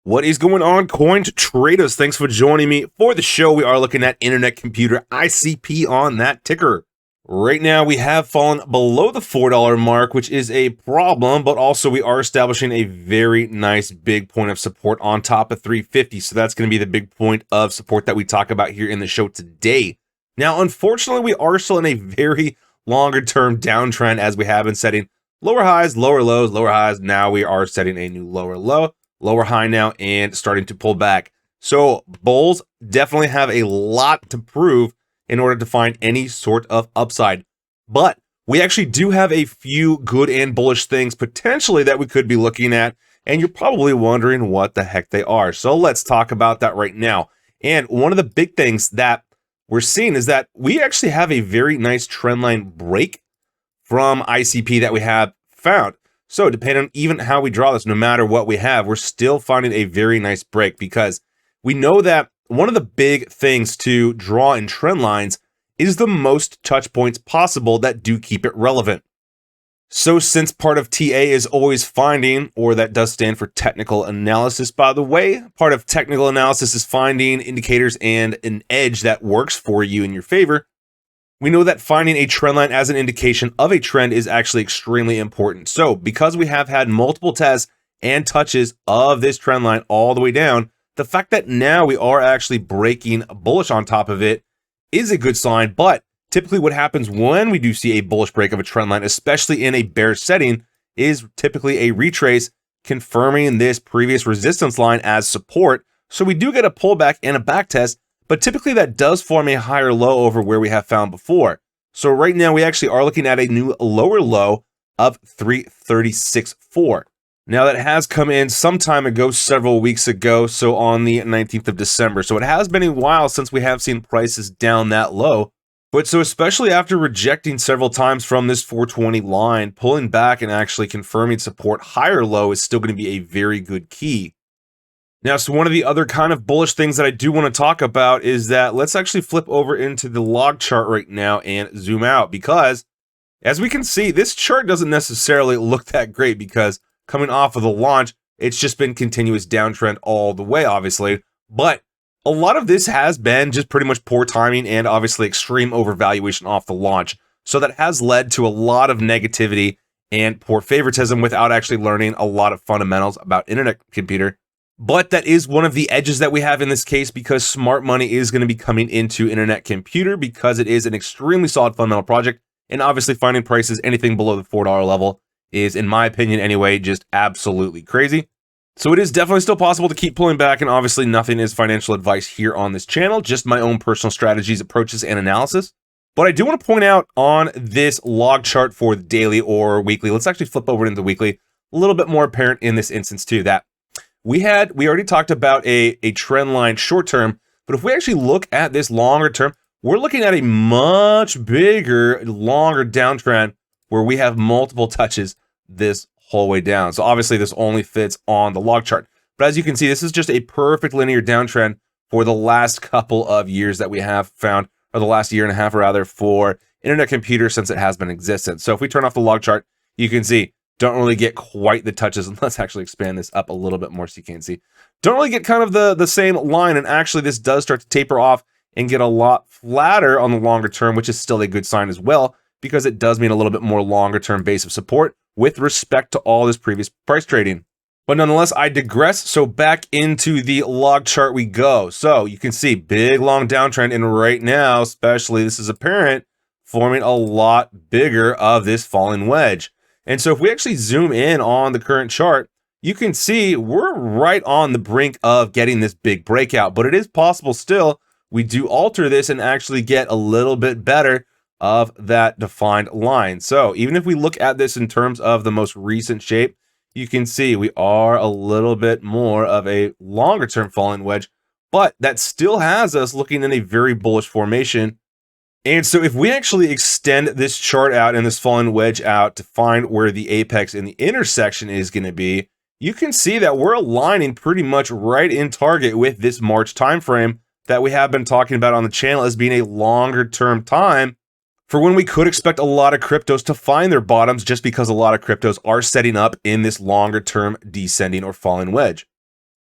What is going on, coin traders? Thanks for joining me for the show. We are looking at Internet Computer ICP on that ticker. Right now, we have fallen below the $4 mark, which is a problem, but also we are establishing a very nice big point of support on top of 350. So that's going to be the big point of support that we talk about here in the show today. Now, unfortunately, we are still in a very longer term downtrend as we have been setting lower highs, lower lows, lower highs. Now we are setting a new lower low, lower high now, and starting to pull back. So bulls definitely have a lot to prove in order to find any sort of upside. But we actually do have a few good and bullish things potentially that we could be looking at, and you're probably wondering what the heck they are. So let's talk about that right now. And one of the big things that we're seeing is that we actually have a very nice trendline break from ICP that we have found. So depending on even how we draw this, no matter what we have, we're still finding a very nice break, because we know that one of the big things to draw in trend lines is the most touch points possible that do keep it relevant. So since part of TA is always finding, or that does stand for technical analysis, by the way, part of technical analysis is finding indicators and an edge that works for you in your favor. We know that finding a trend line as an indication of a trend is actually extremely important. So because we have had multiple tests and touches of this trend line all the way down, the fact that now we are actually breaking bullish on top of it is a good sign. But typically what happens when we do see a bullish break of a trend line, especially in a bear setting, is typically a retrace confirming this previous resistance line as support. So we do get a pullback and a back test, but typically that does form a higher low over where we have found before. So right now we actually are looking at a new lower low of 336.4. Now that has come in some time ago, several weeks ago, so on the 19th of December. So it has been a while since we have seen prices down that low. But so especially after rejecting several times from this 420 line, pulling back and actually confirming support higher low is still going to be a very good key. Now, so one of the other kind of bullish things that I do want to talk about is that let's actually flip over into the log chart right now and zoom out, because as we can see, this chart doesn't necessarily look that great, because coming off of the launch, it's just been continuous downtrend all the way, obviously. But a lot of this has been just pretty much poor timing and obviously extreme overvaluation off the launch. So that has led to a lot of negativity and poor favoritism without actually learning a lot of fundamentals about Internet Computer. But that is one of the edges that we have in this case, because smart money is going to be coming into Internet Computer because it is an extremely solid fundamental project. And obviously finding prices anything below the $4 level is, in my opinion anyway, just absolutely crazy. So it is definitely still possible to keep pulling back, and obviously nothing is financial advice here on this channel, just my own personal strategies, approaches, and analysis. But I do want to point out on this log chart for the daily or weekly, let's actually flip over into the weekly, a little bit more apparent in this instance too, that we already talked about a trend line short term, but if we actually look at this longer term, we're looking at a much bigger, longer downtrend where we have multiple touches this whole way down. So obviously this only fits on the log chart, but as you can see, this is just a perfect linear downtrend for the last couple of years that we have found, or the last year and a half rather, for Internet Computer since it has been in existence. So if we turn off the log chart, you can see don't really get quite the touches. And let's actually expand this up a little bit more so you can see. Don't really get kind of the same line, and actually this does start to taper off and get a lot flatter on the longer term, which is still a good sign as well, because it does mean a little bit more longer term base of support with respect to all this previous price trading. But nonetheless, I digress. So back into the log chart we go. So you can see big long downtrend, and right now, especially, this is apparent, forming a lot bigger of this falling wedge. And so if we actually zoom in on the current chart, you can see we're right on the brink of getting this big breakout, but it is possible still we do alter this and actually get a little bit better of that defined line. So even if we look at this in terms of the most recent shape, you can see we are a little bit more of a longer term falling wedge, but that still has us looking in a very bullish formation. And so if we actually extend this chart out and this falling wedge out to find where the apex and the intersection is going to be, you can see that we're aligning pretty much right in target with this March timeframe that we have been talking about on the channel as being a longer term time for when we could expect a lot of cryptos to find their bottoms, just because a lot of cryptos are setting up in this longer term descending or falling wedge.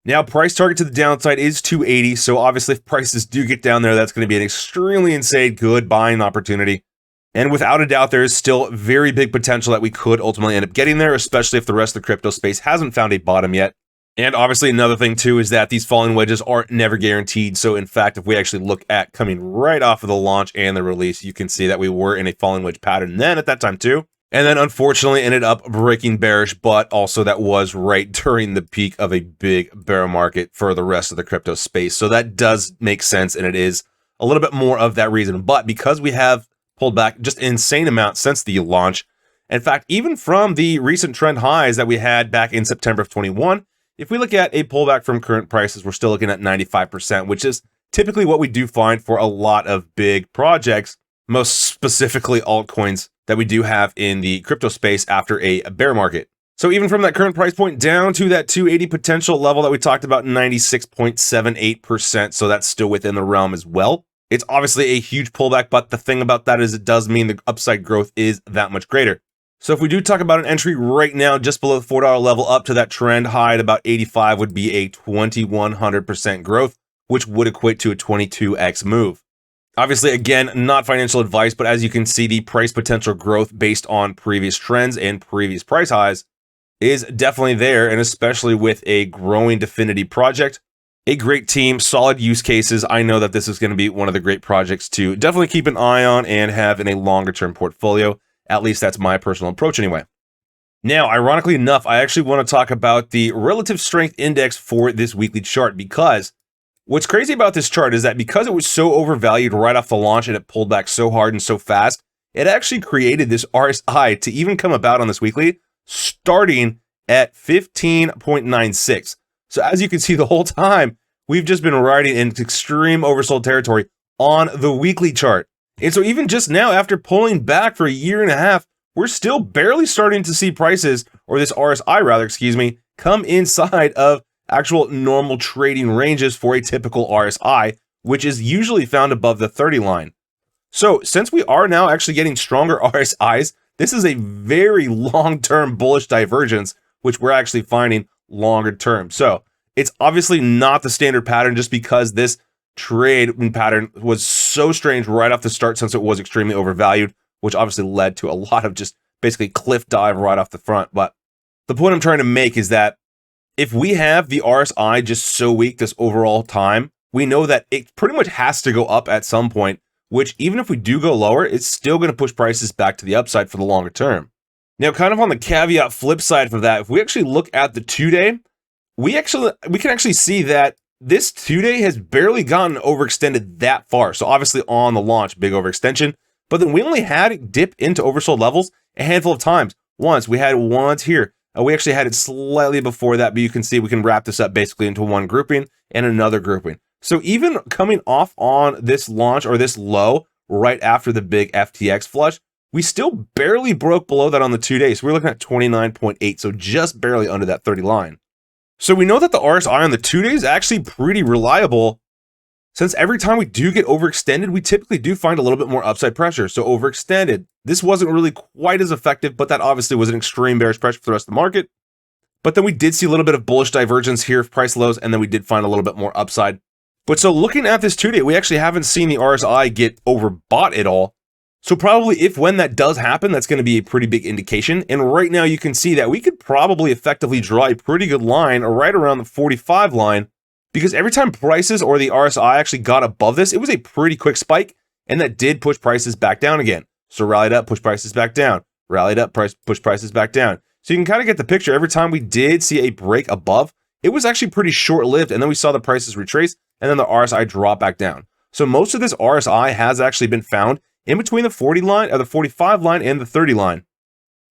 Now, price target to the downside is 280, so obviously if prices do get down there, that's going to be an extremely insane good buying opportunity. And without a doubt, there is still very big potential that we could ultimately end up getting there, especially if the rest of the crypto space hasn't found a bottom yet. And obviously another thing too is that these falling wedges are never guaranteed. So in fact, if we actually look at coming right off of the launch and the release, you can see that we were in a falling wedge pattern then at that time too. And then unfortunately ended up breaking bearish, but also that was right during the peak of a big bear market for the rest of the crypto space. So that does make sense, and it is a little bit more of that reason. But because we have pulled back just an insane amount since the launch, in fact, even from the recent trend highs that we had back in September of 21, if we look at a pullback from current prices, we're still looking at 95%, which is typically what we do find for a lot of big projects, most specifically altcoins that we do have in the crypto space after a bear market. So even from that current price point down to that 280 potential level that we talked about, 96.78%, so that's still within the realm as well. It's obviously a huge pullback, but the thing about that is it does mean the upside growth is that much greater. So if we do talk about an entry right now, just below the $4 level up to that trend high at about 85 would be a 2,100% growth, which would equate to a 22x move. Obviously, again, not financial advice, but as you can see, the price potential growth based on previous trends and previous price highs is definitely there, and especially with a growing Definity project, a great team, solid use cases. I know that this is going to be one of the great projects to definitely keep an eye on and have in a longer term portfolio. At least that's my personal approach anyway. Now, ironically enough, I actually want to talk about the relative strength index for this weekly chart, because what's crazy about this chart is that because it was so overvalued right off the launch and it pulled back so hard and so fast, it actually created this RSI to even come about on this weekly, starting at 15.96. So as you can see, the whole time, we've just been riding in extreme oversold territory on the weekly chart. And so even just now, after pulling back for a year and a half, we're still barely starting to see prices, or this RSI rather, come inside of actual normal trading ranges for a typical RSI, which is usually found above the 30 line. So since we are now actually getting stronger RSIs, this is a very long-term bullish divergence, which we're actually finding longer term. So it's obviously not the standard pattern, just because this trade pattern was so strange right off the start, since it was extremely overvalued, which obviously led to a lot of just basically cliff dive right off the front. But the point I'm trying to make is that if we have the RSI just so weak this overall time, we know that it pretty much has to go up at some point, which even if we do go lower, it's still going to push prices back to the upside for the longer term. Now, kind of on the caveat flip side for that, if we actually look at the 2-day, we can actually see that this 2-day has barely gotten overextended that far. So obviously on the launch, big overextension, but then we only had it dip into oversold levels a handful of times. We had it once here. We actually had it slightly before that, but you can see we can wrap this up basically into one grouping and another grouping. So even coming off on this launch or this low right after the big FTX flush, we still barely broke below that on the 2 days. So we're looking at 29.8, so just barely under that 30 line. So we know that the RSI on the 2 days is actually pretty reliable, since every time we do get overextended, we typically do find a little bit more upside pressure. So overextended, this wasn't really quite as effective, but that obviously was an extreme bearish pressure for the rest of the market. But then we did see a little bit of bullish divergence here of price lows, and then we did find a little bit more upside. But so looking at this 2 day, we actually haven't seen the RSI get overbought at all. So probably when that does happen, that's going to be a pretty big indication. And right now you can see that we could probably effectively draw a pretty good line right around the 45 line, because every time prices or the RSI actually got above this, it was a pretty quick spike, and that did push prices back down again. So rallied up, push prices back down, rallied up, push prices back down. So you can kind of get the picture. Every time we did see a break above, it was actually pretty short-lived, and then we saw the prices retrace, and then the RSI drop back down. So most of this RSI has actually been found in between the 40 line, or the 45 line, and the 30 line.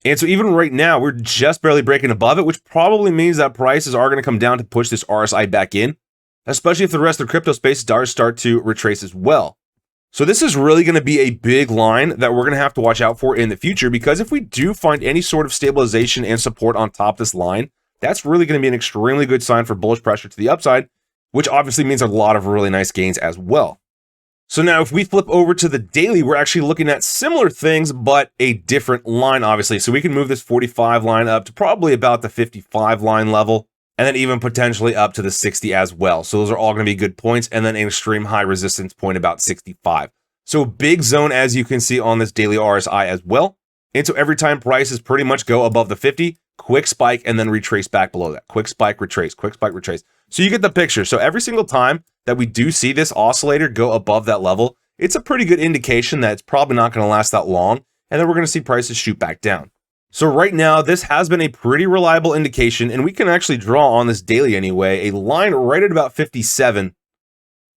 And so even right now, we're just barely breaking above it, which probably means that prices are going to come down to push this RSI back in, especially if the rest of the crypto space does start to retrace as well. So this is really going to be a big line that we're going to have to watch out for in the future, because if we do find any sort of stabilization and support on top of this line, that's really going to be an extremely good sign for bullish pressure to the upside, which obviously means a lot of really nice gains as well. So now if we flip over to the daily, we're actually looking at similar things, but a different line, obviously. So we can move this 45 line up to probably about the 55 line level. and then even potentially up to the 60 as well. So those are all going to be good points, and then an extreme high resistance point about 65. So big zone, as you can see on this daily RSI as well. And so every time prices pretty much go above the 50, quick spike and then retrace back below that. Quick spike, retrace, quick spike, retrace. So you get the picture. So every single time that we do see this oscillator go above that level, it's a pretty good indication that it's probably not going to last that long, and then we're going to see prices shoot back down. So right now, this has been a pretty reliable indication, and we can actually draw on this daily anyway, a line right at about 57,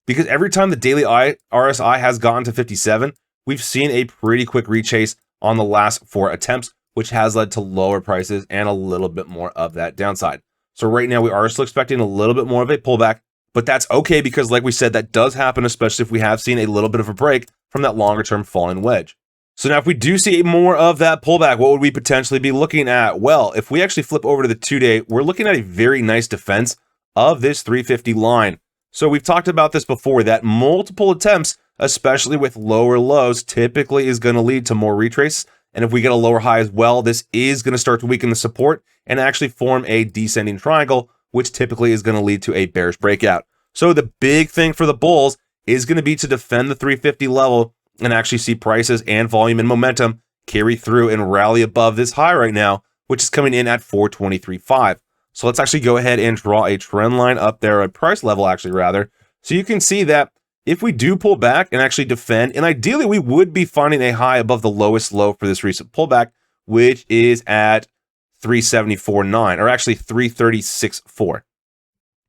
because every time the daily RSI has gotten to 57, we've seen a pretty quick retrace on the last 4 attempts, which has led to lower prices and a little bit more of that downside. So right now we are still expecting a little bit more of a pullback, but that's okay because like we said, that does happen, especially if we have seen a little bit of a break from that longer term falling wedge. So now if we do see more of that pullback, what would we potentially be looking at? Well, if we actually flip over to the 2-day, we're looking at a very nice defense of this 350 line. So we've talked about this before, that multiple attempts, especially with lower lows, typically is going to lead to more retrace. And if we get a lower high as well, this is going to start to weaken the support and actually form a descending triangle, which typically is going to lead to a bearish breakout. So the big thing for the bulls is going to be to defend the 350 level and actually see prices and volume and momentum carry through and rally above this high right now, which is coming in at 423.5. So let's actually go ahead and draw a trend line up there, a price level actually rather. So you can see that if we do pull back and actually defend, and ideally we would be finding a high above the lowest low for this recent pullback, which is at 374.9, or actually 336.4.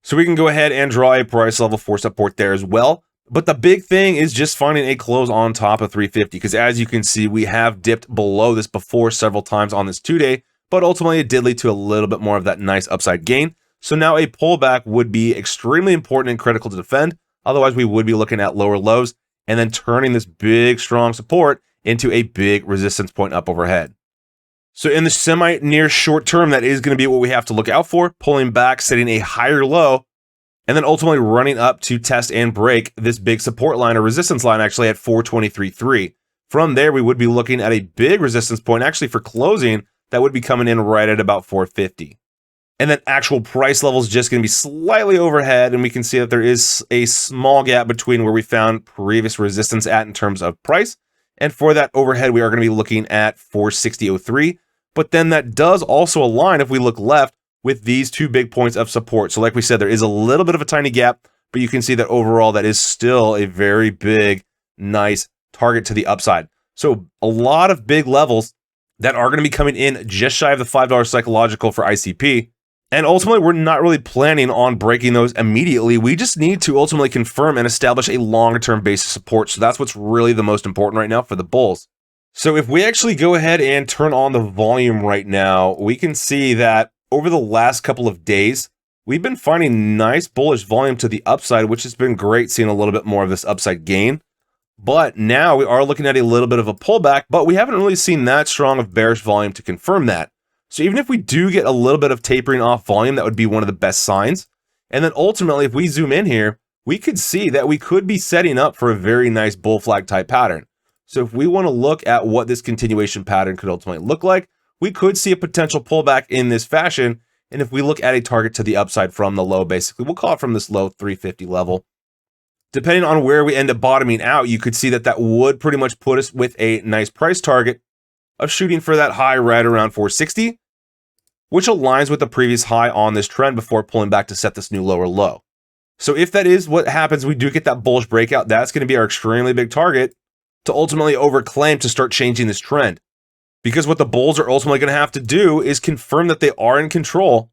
So we can go ahead and draw a price level for support there as well. But the big thing is just finding a close on top of 350, because as you can see, we have dipped below this before several times on this 2-day, but ultimately it did lead to a little bit more of that nice upside gain. So now a pullback would be extremely important and critical to defend. Otherwise, we would be looking at lower lows and then turning this big, strong support into a big resistance point up overhead. So in the semi-near short term, that is going to be what we have to look out for, pulling back, setting a higher low, and then ultimately running up to test and break this big support line or resistance line actually at 423.3. From there, we would be looking at a big resistance point actually for closing that would be coming in right at about 450. And then actual price levels just going to be slightly overhead, and we can see that there is a small gap between where we found previous resistance at in terms of price. And for that overhead, we are going to be looking at 460.03. But then that does also align, if we look left, with these 2 big points of support. So like we said, there is a little bit of a tiny gap, but you can see that overall that is still a very big, nice target to the upside. So a lot of big levels that are going to be coming in just shy of the $5 psychological for ICP. And ultimately, we're not really planning on breaking those immediately. We just need to ultimately confirm and establish a longer-term base of support. So that's what's really the most important right now for the bulls. So if we actually go ahead and turn on the volume right now, we can see that over the last couple of days, we've been finding nice bullish volume to the upside, which has been great, seeing a little bit more of this upside gain. But now we are looking at a little bit of a pullback, but we haven't really seen that strong of bearish volume to confirm that. So even if we do get a little bit of tapering off volume, that would be one of the best signs. And then ultimately, if we zoom in here, we could see that we could be setting up for a very nice bull flag type pattern. So if we want to look at what this continuation pattern could ultimately look like, we could see a potential pullback in this fashion. And if we look at a target to the upside from the low, basically, we'll call it from this low 350 level. Depending on where we end up bottoming out, you could see that that would pretty much put us with a nice price target of shooting for that high right around 460, which aligns with the previous high on this trend before pulling back to set this new lower low. So if that is what happens, we do get that bullish breakout, that's going to be our extremely big target to ultimately overclaim to start changing this trend. Because what the bulls are ultimately going to have to do is confirm that they are in control.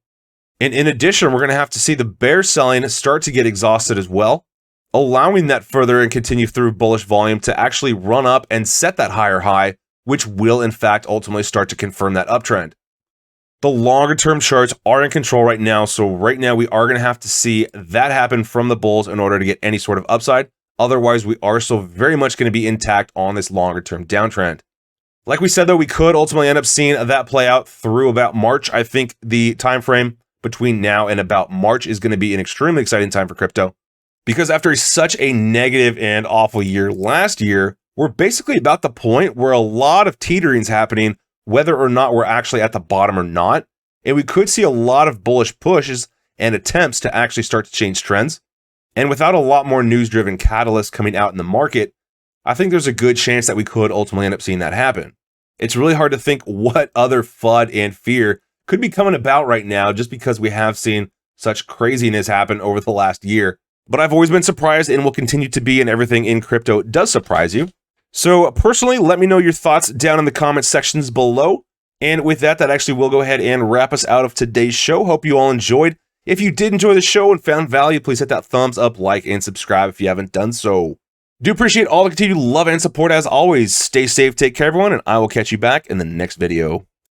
And in addition, we're going to have to see the bear selling start to get exhausted as well, allowing that further and continue through bullish volume to actually run up and set that higher high, which will in fact ultimately start to confirm that uptrend. The longer term charts are in control right now, so right now we are going to have to see that happen from the bulls in order to get any sort of upside. Otherwise, we are still very much going to be intact on this longer term downtrend. Like we said, though, we could ultimately end up seeing that play out through about March. I think the time frame between now and about March is going to be an extremely exciting time for crypto, because after such a negative and awful year last year, we're basically about the point where a lot of teetering's happening, whether or not we're actually at the bottom or not. And we could see a lot of bullish pushes and attempts to actually start to change trends. And without a lot more news-driven catalysts coming out in the market, I think there's a good chance that we could ultimately end up seeing that happen. It's really hard to think what other FUD and fear could be coming about right now just because we have seen such craziness happen over the last year. But I've always been surprised and will continue to be, and everything in crypto does surprise you. So personally, let me know your thoughts down in the comment sections below. And with that, that actually will go ahead and wrap us out of today's show. Hope you all enjoyed. If you did enjoy the show and found value, please hit that thumbs up, like, and subscribe if you haven't done so. Do appreciate all the continued love and support as always. Stay safe, take care everyone, and I will catch you back in the next video.